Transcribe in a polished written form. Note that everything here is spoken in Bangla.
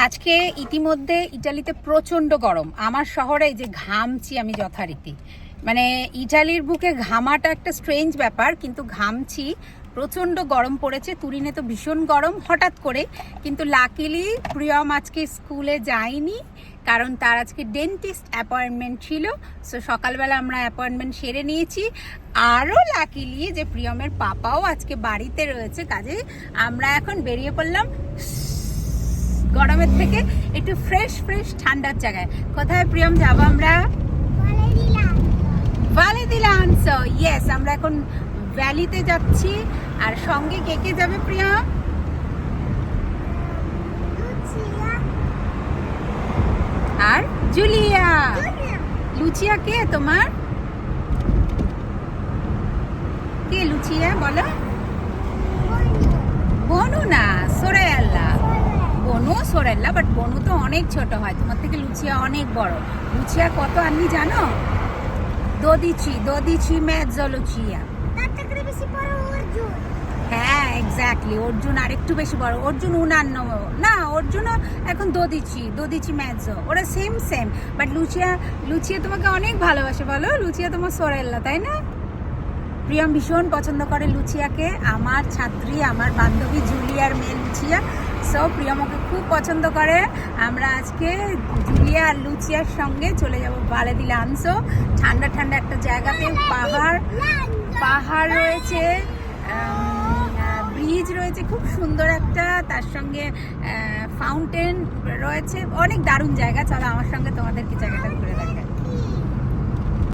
আজকে ইতিমধ্যে ইটালিতে প্রচণ্ড গরম। আমার শহরে যে ঘামছি আমি যথারীতি, মানে ইটালির বুকে ঘামাটা একটা স্ট্রেঞ্জ ব্যাপার, কিন্তু ঘামছি। প্রচণ্ড গরম পড়েছে, তুরিনে তো ভীষণ গরম হঠাৎ করে। কিন্তু লাকিলি প্রিয়ম আজকে স্কুলে যায়নি, কারণ তার আজকে ডেন্টিস্ট অ্যাপয়েন্টমেন্ট ছিল। সো সকালবেলা আমরা অ্যাপয়েন্টমেন্ট সেরে নিয়েছি। আরও লাকিলি যে প্রিয়মের পাপাও আজকে বাড়িতে রয়েছে, কাজে আমরা এখন বেরিয়ে পড়লাম গরমের থেকে একটু ফ্রেশ ঠান্ডার জায়গায়। কোথায় প্রিয়ম যাবো আমরা? ভ্যালি দি লানসো। ইয়েস, আমরা এখন ভ্যালিতে যাচ্ছি। আর সঙ্গে কে কে যাবে প্রিয়ম? আর জুলিয়া। লুচিয়া কে তোমার? কে লুচিয়া বলো? বনু না, সোরেল্লা। বনু সোরেল্লা, বাট বনু তো অনেক ছোট হয়, তোমার থেকে লুচিয়া অনেক বড়। লুচিয়া কত আননি জানো? দোদিচি মেজো লুচিয়া। হ্যাঁ এক্স্যাক্টলি, অর্জুন আর একটু বেশি বড়। অর্জুন 59 না, অর্জুনও এখন দোদিচি মেজো, ওরা সেম। বাট লুচিয়া তোমাকে অনেক ভালোবাসে বলো। লুচিয়া তোমার সোরেল্লা, তাই না? প্রিয়ম ভীষণ পছন্দ করে লুচিয়াকে, আমার ছাত্রী, আমার বান্ধবী জুলিয়ার মেয়ে লুচিয়া। সো প্রিয়ম ওকে খুব পছন্দ করে। আমরা আজকে জুলিয়া আর লুচিয়ার সঙ্গে চলে যাব ভ্যালি দি লানসো। ঠান্ডা একটা জায়গাতে, পাহাড় রয়েছে, ব্রিজ রয়েছে খুব সুন্দর একটা, তার সঙ্গে ফাউন্টেন রয়েছে, অনেক দারুণ জায়গা। চলো আমার সঙ্গে তোমাদেরকে জায়গাটা ঘুরে দেখাই।